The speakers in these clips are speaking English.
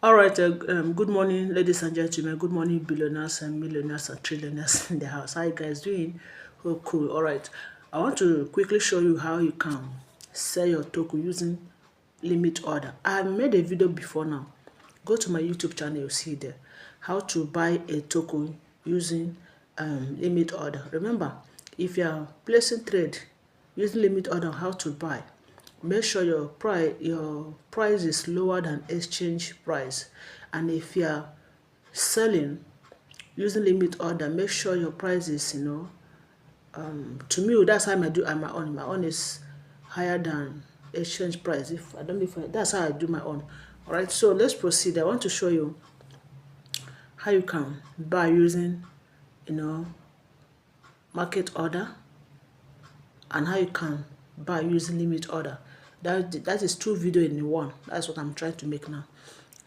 All right, good morning, ladies and gentlemen. Good morning, billionaires and millionaires and trillionaires in the house. How you guys doing? Oh, cool. All right, I want to quickly show you how you can sell your token using limit order. I have made a video before now. Go to my YouTube channel, you'll see there how to buy a token using limit order. Remember, if you are placing trade using limit order, how to buy, make sure your price is lower than exchange price. And if you are selling using limit order, make sure your price is, to me, that's how I do on my own. My own is higher than exchange price. If I don't know if that's how I do my own. All right, so let's proceed. I want to show you how you can buy using, you know market order, and how you can buy using limit order. That is two video in one. That's what I'm trying to make now.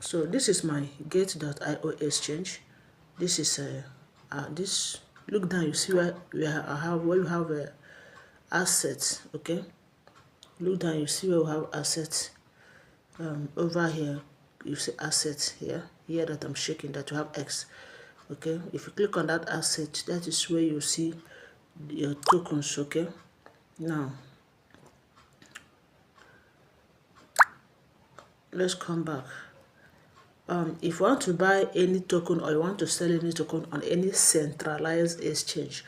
So this is my Gate.io exchange. This is this. Look down, you see where you have assets. Okay, look down, you see where we have assets. Over here you see assets here that I'm shaking, that you have X. Okay, if you click on that asset, that is where you see your tokens. Okay, now let's come back. If you want to buy any token or you want to sell any token on any centralized exchange,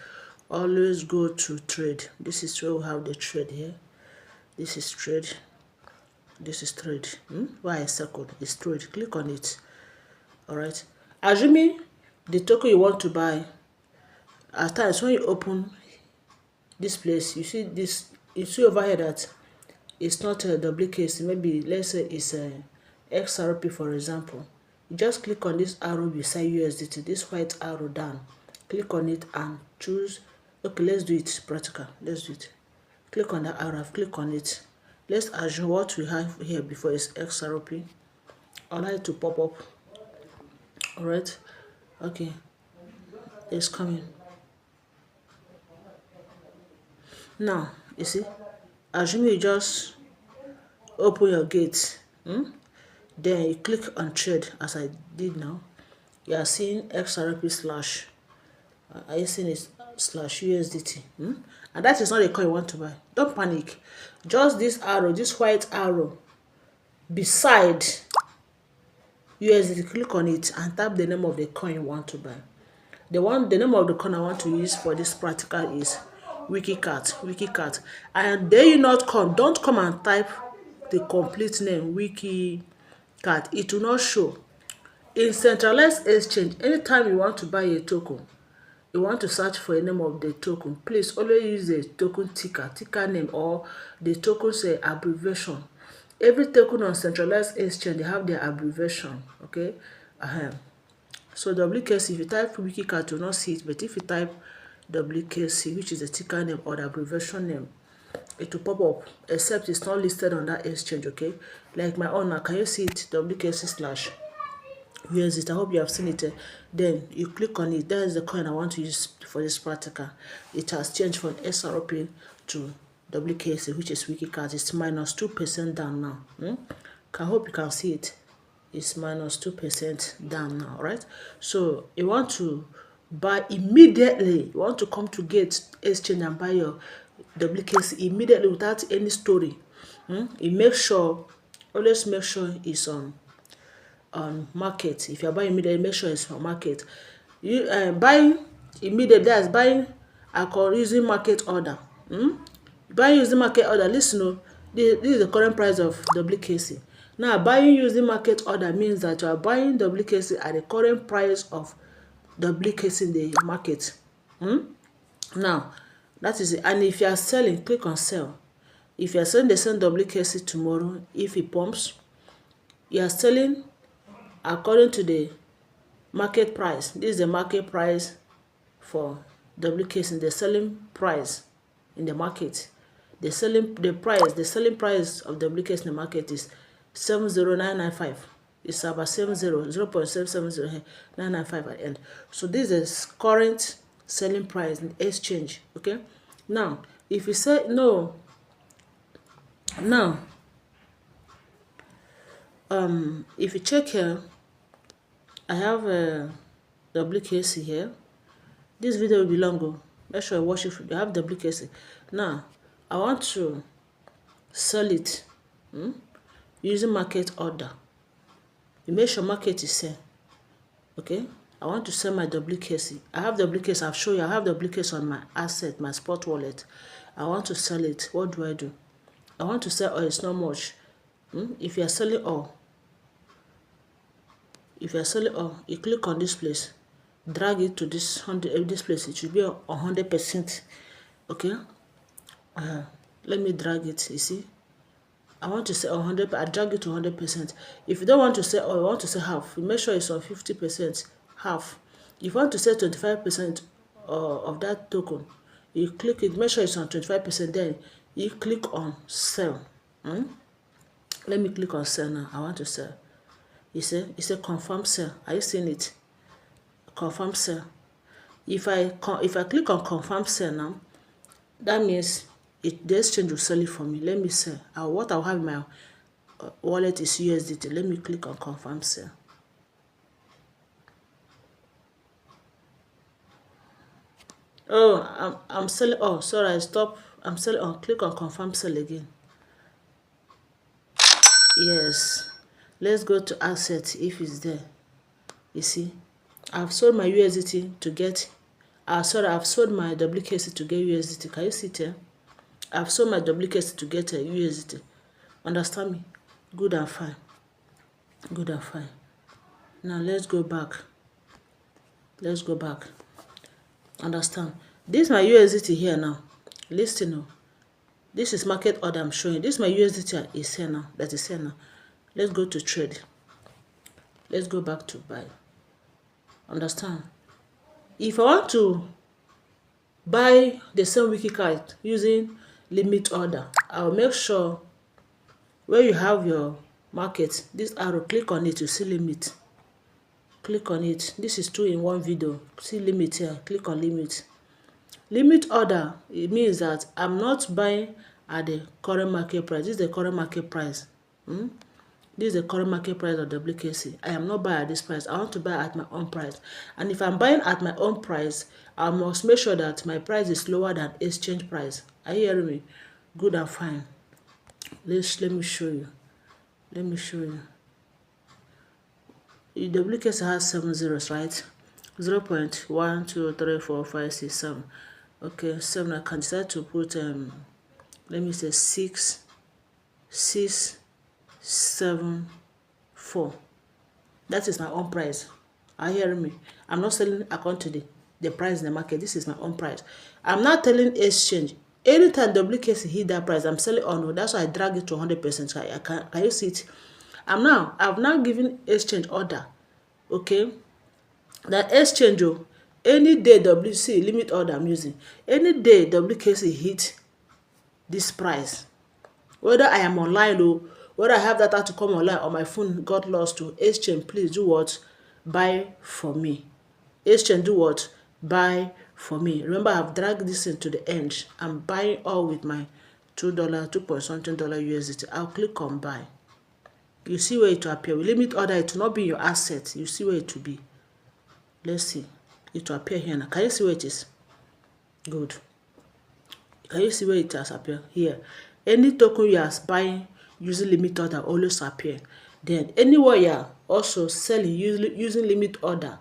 always go to trade. This is where we have the trade here. This is trade. This is trade. Why I circled is trade. Click on it. All right. Assuming the token you want to buy, at times when you open this place, you see this. You see over here that it's not a duplicate. Maybe let's say it's a XRP, for example. You just click on this arrow beside USDT, this white arrow down. Click on it and choose. Okay, let's do it practical. Let's do it. Click on the arrow. Click on it. Let's assume what we have here before is XRP. Allow it to pop up. All right. Okay. It's coming. Now you see. Assume you just open your gate. Then you click on trade as I did now. You are seeing XRP slash. Are you seeing it slash USDT? And that is not the coin you want to buy. Don't panic. Just this arrow, this white arrow beside USDT, click on it and tap the name of the coin you want to buy. The name of the coin I want to use for this practical is Wikicat. And dare you not come, don't come and type the complete name Wikicat. It will not show. In centralized exchange, anytime you want to buy a token, you want to search for a name of the token, please always use the token ticker name, or the token say abbreviation. Every token on centralized exchange, they have their abbreviation. Okay. So WKC, if you type Wikicat, you will not see it, but if you type WKC, which is the ticker name or the abbreviation name, it will pop up, except it's not listed on that exchange. Okay, like my own now, can you see it? WKC slash USDT. I hope you have seen it. Then you click on it. That is the coin I want to use for this practical. It has changed from SRP to WKC, which is Wikicat. It's minus 2% down now. I hope you can see it. It's minus 2% down now, right? So you want to buy immediately. You want to come to Gate Exchange and buy your WKC immediately without any story. You make sure, always make sure it's on market. If you're buying immediately, make sure it's on market. You buying immediately, that's buying using market order. Buying using market order, listen, this is the current price of WKC. Now buying using market order means that you are buying WKC at the current price of WKC in the market. Now that is it. And if you are selling, click on sell. If you are selling the same WKC tomorrow, if it pumps, you are selling according to the market price. This is the market price for WKC, the selling price in the market. The selling price of WKC in the market is 70995. It's about 0.770995 at the end. So this is current selling price in exchange. Okay. Now, if you say no, now if you check here, I have a WKC here. This video will be long. Make sure you watch it. You have WKC. Now, I want to sell it using market order. You make sure market is sell. Okay, I want to sell my WKC. I have WKC. I've shown you. I have WKC on my asset, my spot wallet. I want to sell it. What do? I want to sell oil. It's not much. If you are selling oil, you click on this place, drag it to this place. It should be 100%. Okay. Let me drag it. You see, I want to say 100. I drag it to 100%. If you don't want to say oil, you want to say half, you make sure it's on 50%. Half. If you want to say 25% of that token, you click it. Make sure it's on 25%. Then you click on sell. Let me click on sell now. I want to sell. You see, it's a confirm sell. Are you seeing it? Confirm sell. If I click on confirm sell now, that means the exchange will sell it for me. Let me sell. What I'll have in my wallet is USDT. Let me click on confirm sell. Oh, I'm selling. Oh, sorry, I stopped. I'm selling. Oh, click on confirm sell again. Yes. Let's go to asset if it's there. You see, I've sold my USDT to get. Sorry, I've sold my WKC to get USDT. Can you see it here? I've sold my WKC to get a USDT. Understand me? Good and fine. Good and fine. Now let's go back. Let's go back. Understand? This is my USDT here now. Listen now. This is market order I'm showing. This is my USDT is here now. That is here now. Let's go to trade. Let's go back to buy. Understand? If I want to buy the same wiki card using limit order, I'll make sure where you have your market, this arrow, click on it to see limit. Click on it. This is 2-in-1 video. See limit here. Click on limit. Limit order, it means that I'm not buying at the current market price. This is the current market price. This is the current market price of WKC. I am not buying at this price. I want to buy at my own price. And if I'm buying at my own price, I must make sure that my price is lower than exchange price. Are you hearing me? Good and fine. Let me show you. Let me show you. The WKC has 7 zeros, right? 0 0.1, 2, 3, 4, 5, 6, 7. Okay, 7. I can decide to put let me say 6, 6, 7, 4. That is my own price. Are you hearing me? I'm not selling according to the price in the market. This is my own price. I'm not telling exchange. Anytime WKC hit that price, I'm selling on. That's why I drag it to 100%. Can you see it? I've now given exchange order. Okay? That exchange, any day WC limit order I'm using, any day WKC hit this price, whether I am online or whether I have data to come online or my phone got lost to exchange, please do what? Buy for me. Exchange, do what? Buy for me. Remember, I've dragged this into the end. I'm buying all with my $2, 2 point something USDT. I'll click on buy. You see where it will appear. We limit order, it will not be your asset. You see where it will be. Let's see. It will appear here now. Can you see where it is? Good. Can you see where it has appeared? Here. Any token you are buying using limit order always appear. Then anywhere you are also selling using limit order,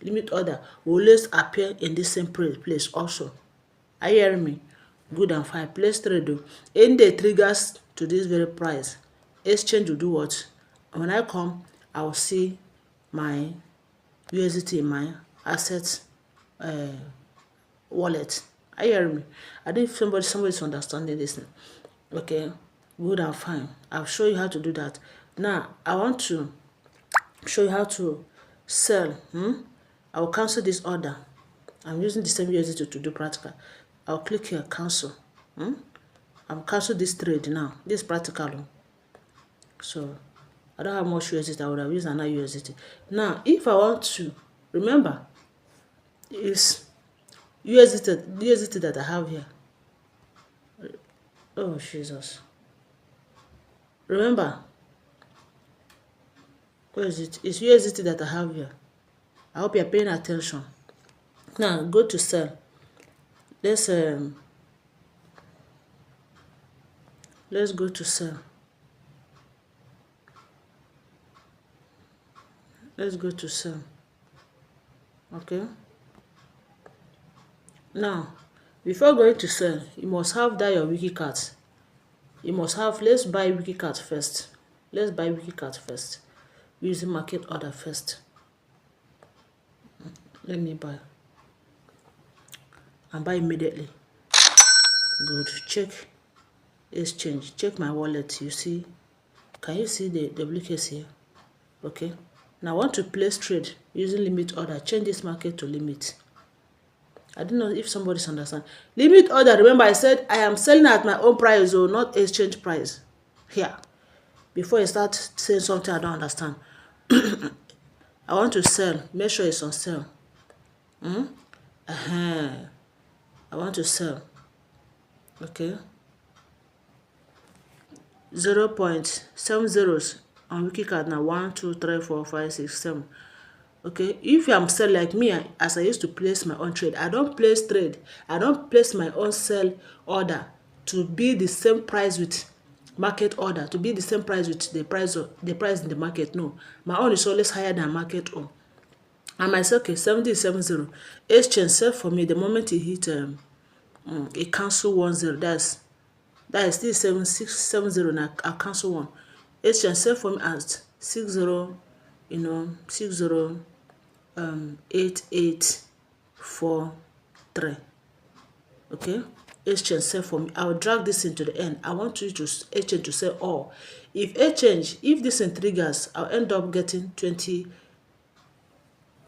limit order will always appear in the same place also. Are you hearing me? Good and fine. Place trade though. Any day triggers to this very price, exchange will do what? When I come, I will see my USDT in my asset wallet. Are you hearing me? I think somebody is understanding this. Okay, good and fine. I'll show you how to do that. Now I want to show you how to sell. I will cancel this order. I'm using the same USDT to do practical. I'll click here, cancel. I'll cancel this trade now. This is practical. So I don't have much USDT. I would have used another USDT. Now, if I want to, remember, it's USDT that I have here. Oh, Jesus. Remember, Where is it? It's USDT that I have here. I hope you're paying attention. Now go to sell. Let's go to sell. Let's go to sell. Okay. Now, before going to sell, you must have that your wiki card. You must have, let's buy wiki card first. Let's buy wiki card first. Using market order first. Let me buy. And buy immediately. Good. Check exchange. Check my wallet. You see, can you see the duplicates here? Okay. Now I want to place trade using limit order. Change this market to limit. I don't know if somebody's understand. Limit order, remember I said I am selling at my own price or not exchange price. Here. Before you start saying something I don't understand. I want to sell. Make sure it's on sale. I want to sell. Okay. 0.70 on Wikicard now. 1, 2, 3, 4, 5, 6, 7. Okay, if I'm sell like me, as I used to place my own trade, I don't place trade. I don't place my own sell order to be the same price with market order, to be the same price with the price in the market. No, my own is always higher than market own. And I say, okay, 70 is 70. Exchange sell for me the moment it hit a cancel 10. That is still 7670. Now I cancel one. Exchange sell for me at 60. 60. 8843. Okay, exchange sell for me. I will drag this into the end. I want you to exchange to say all. If this in triggers, I'll end up getting 20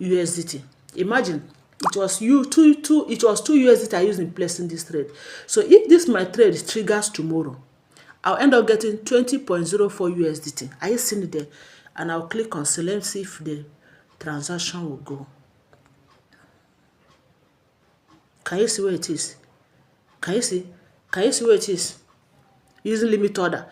USDT. Imagine it was it was 2 USDT I used in placing this trade. So if this my trade triggers tomorrow, I'll end up getting 20.04 USDT. Are you seeing it there? And I'll click on sell and see if the transaction will go. Can you see where it is? Can you see where it is? Using limit order.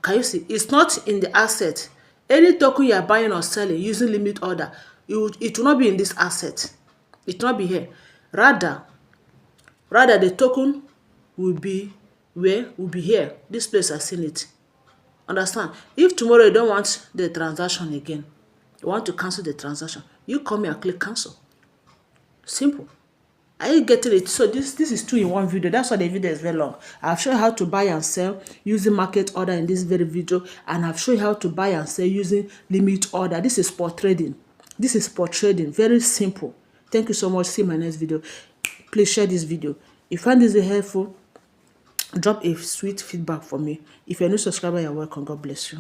Can you see? It's not in the asset. Any token you are buying or selling using limit order, it will not be in this asset. It will not be here. Rather the token will be where? Will be here. This place I've seen it. Understand? If tomorrow you don't want the transaction again, you want to cancel the transaction, you come here and click cancel. Simple. Are you getting it? So this is 2 in 1 video. That's why the video is very long. I've shown you how to buy and sell using market order in this very video, and I've shown you how to buy and sell using limit order. This is spot trading. Very simple. Thank you so much. See you in my next video. Please share this video. If you find this helpful, drop a sweet feedback for me. If you're a new subscriber, you're welcome. God bless you.